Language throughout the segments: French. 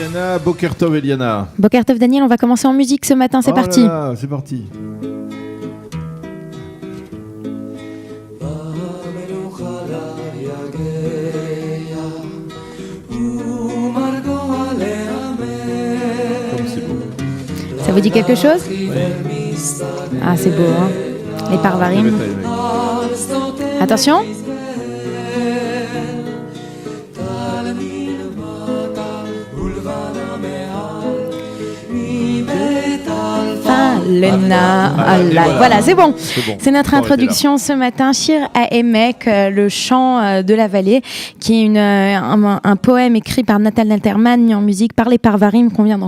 Eliana, Boker Tov Eliana. Boker Tov Daniel, on va commencer en musique ce matin, c'est parti. Là, c'est parti. Comme c'est beau. Ça vous dit quelque chose? Ouais. Ah, c'est beau, hein. Les Parvarim. Attention. Voilà, c'est bon. C'est notre introduction ce matin. Shir Haemek, le chant de la vallée, qui est un poème écrit par Nathan Alterman, mis en musique par les Parvarim qu'on vient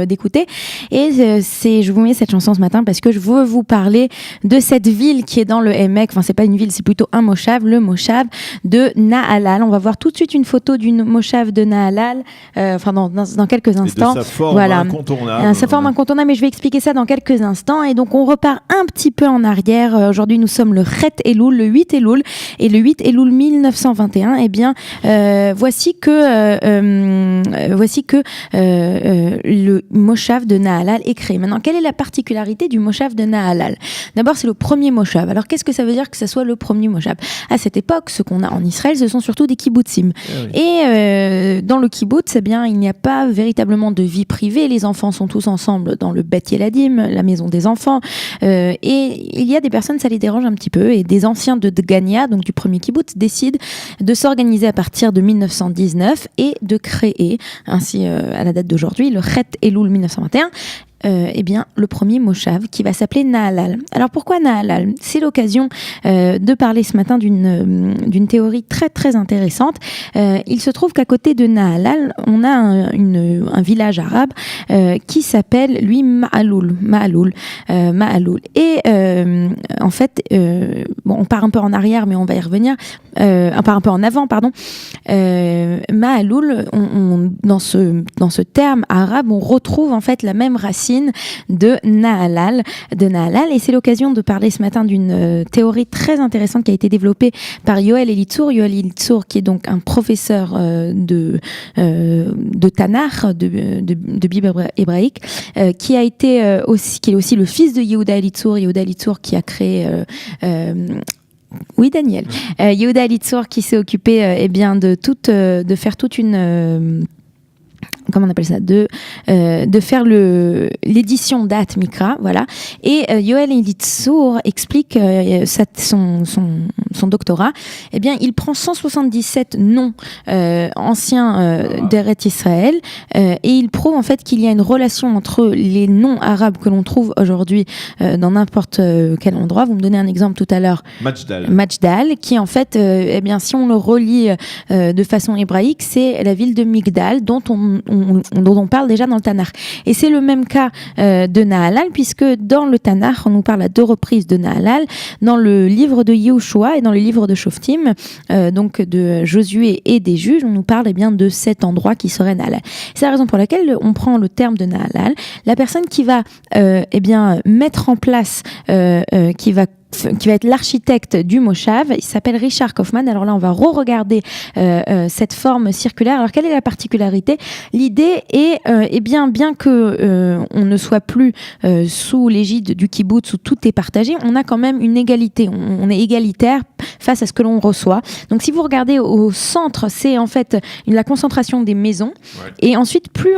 d'écouter. Et je vous mets cette chanson ce matin parce que je veux vous parler de cette ville qui est dans le Haemek. Enfin, c'est pas une ville, c'est plutôt un moshav, le moshav de Nahalal. On va voir tout de suite une photo d'une moshav de Nahalal, dans quelques instants. Et de sa forme incontournable. Sa forme incontournable, mais je vais expliquer ça dans quelques instants. Et donc, on repart un petit peu en arrière. Aujourd'hui, nous sommes le Chet Elul, le 8 Elul. Et le 8 Elul 1921, eh bien, voici que le moshav de Nahalal est créé. Maintenant, quelle est la particularité du moshav de Nahalal? D'abord, c'est le premier moshav. Alors, qu'est-ce que ça veut dire que ça soit le premier moshav? À cette époque, ce qu'on a en Israël, ce sont surtout des kibbutzim. Et dans le kibbutz, eh bien, il n'y a pas véritablement de vie privée. Les enfants sont tous ensemble dans le Bet Yeladim, la maison des enfants. Et il y a des personnes, ça les dérange un petit peu. Et des anciens de Dgania, donc du premier kibbutz, décident de s'organiser à partir de 1919 et de créer, ainsi à la date d'aujourd'hui, le Chet Elul 1921. Eh bien, le premier moshav qui va s'appeler Nahalal. Alors pourquoi Nahalal? C'est l'occasion de parler ce matin d'une théorie très très intéressante. Il se trouve qu'à côté de Nahalal, on a un village arabe qui s'appelle lui Ma'aloul. Et en fait, on part un peu en arrière, mais on va y revenir. On part un peu en avant, pardon. Ma'aloul, dans ce terme arabe, on retrouve en fait la même racine de Nahalal, et c'est l'occasion de parler ce matin d'une théorie très intéressante qui a été développée par Yoel Elitzur, qui est donc un professeur de Tanakh, de Bible hébraïque, qui est aussi le fils de Yehuda Elitzur qui a créé oui, Daniel. Yehuda Elitzur qui s'est occupé de faire toute une comment on appelle ça, de faire l'édition d'At Mikra, voilà. Et Yoel Elitzur explique son doctorat. Eh bien, il prend 177 noms anciens d'Eret Israël et il prouve en fait qu'il y a une relation entre les noms arabes que l'on trouve aujourd'hui dans n'importe quel endroit. Vous me donnez un exemple tout à l'heure. Majdal, qui en fait, eh bien, si on le relie de façon hébraïque, c'est la ville de Migdal, dont on parle déjà dans le Tanakh. Et c'est le même cas de Nahalal, puisque dans le Tanakh, on nous parle à 2 reprises de Nahalal, dans le livre de Yehoshua et dans le livre de Shoftim, donc de Josué et des juges, on nous parle bien de cet endroit qui serait Nahalal. C'est la raison pour laquelle on prend le terme de Nahalal. La personne qui va mettre en place, qui va être l'architecte du moshav, il s'appelle Richard Kaufman. Alors là, on va re-regarder cette forme circulaire. Alors, quelle est la particularité? L'idée est, bien que on ne soit plus sous l'égide du kibbutz où tout est partagé, on a quand même une égalité. On est égalitaire face à ce que l'on reçoit. Donc, si vous regardez au centre, c'est en fait la concentration des maisons. Ouais. Et ensuite, plus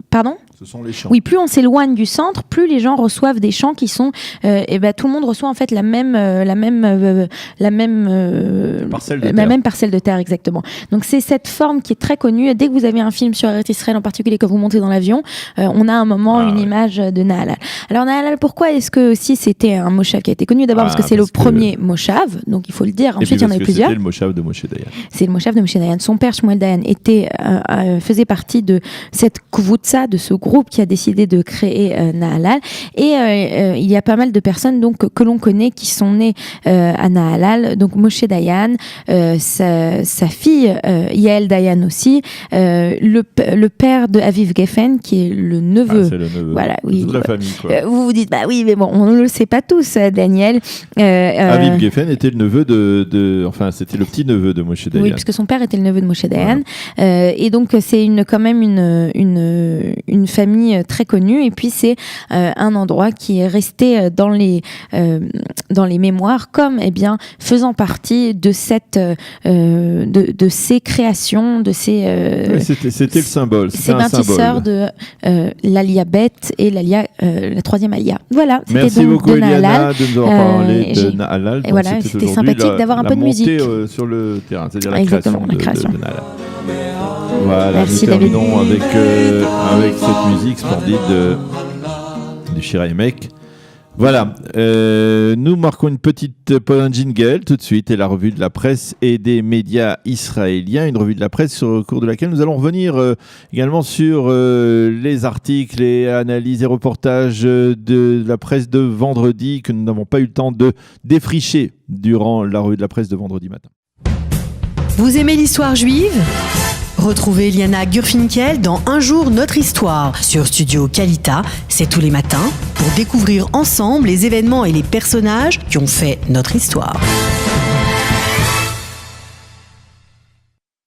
Pardon? Ce sont les champs. Oui, plus on s'éloigne du centre, plus les gens reçoivent des champs qui sont, tout le monde reçoit en fait la même parcelle de terre, exactement. Donc c'est cette forme qui est très connue. Dès que vous avez un film sur Eretz Israël en particulier, que vous montez dans l'avion, on a un moment une image de Nahalal. Alors Nahalal, pourquoi est-ce que aussi c'était un moshav qui a été connu? D'abord parce que c'est le premier moshav, donc il faut le dire. Ensuite, il y en avait plusieurs. C'était le moshav de Moshe Dayan. C'est le moshav de Moshe Dayan. Son père Shmuel Dayan faisait partie de cette kvutza, de ce groupe qui a décidé de créer Nahalal. Et il y a pas mal de personnes donc que l'on connaît qui sont nées à Nahalal. Donc Moshe Dayan, sa fille Yael Dayan aussi, le père de Aviv Geffen qui est le neveu. C'est le neveu. Voilà, oui. Toute la famille, quoi. Vous vous dites bah oui, mais bon, on ne le sait pas tous, Daniel. Aviv Geffen était le neveu enfin c'était le petit neveu de Moshe Dayan. Oui, puisque son père était le neveu de Moshe Dayan. Et donc c'est quand même une famille très connue. Et puis c'est un endroit qui est resté dans les mémoires comme faisant partie de de ces créations, de ces c'était le symbole. Ces bâtisseurs de l'Alia Beth et la troisième Alia. Voilà. Merci donc beaucoup de Eliana de nous avoir parlé de Nahalal. Et voilà, c'était sympathique d'avoir un peu de musique sur le terrain, c'est-à-dire la Exactement, création de Nahalal. Voilà, merci, nous terminons avec cette musique splendide du Shira Emek. Voilà, nous marquons une petite pause, un jingle tout de suite, et la revue de la presse et des médias israéliens, une revue de la presse au cours de laquelle nous allons revenir également sur les articles et analyses et reportages de la presse de vendredi que nous n'avons pas eu le temps de défricher durant la revue de la presse de vendredi matin. Vous aimez l'histoire juive ? Retrouvez Liana Gurfinkel dans Un jour notre histoire sur Studio Kalita, c'est tous les matins, pour découvrir ensemble les événements et les personnages qui ont fait notre histoire.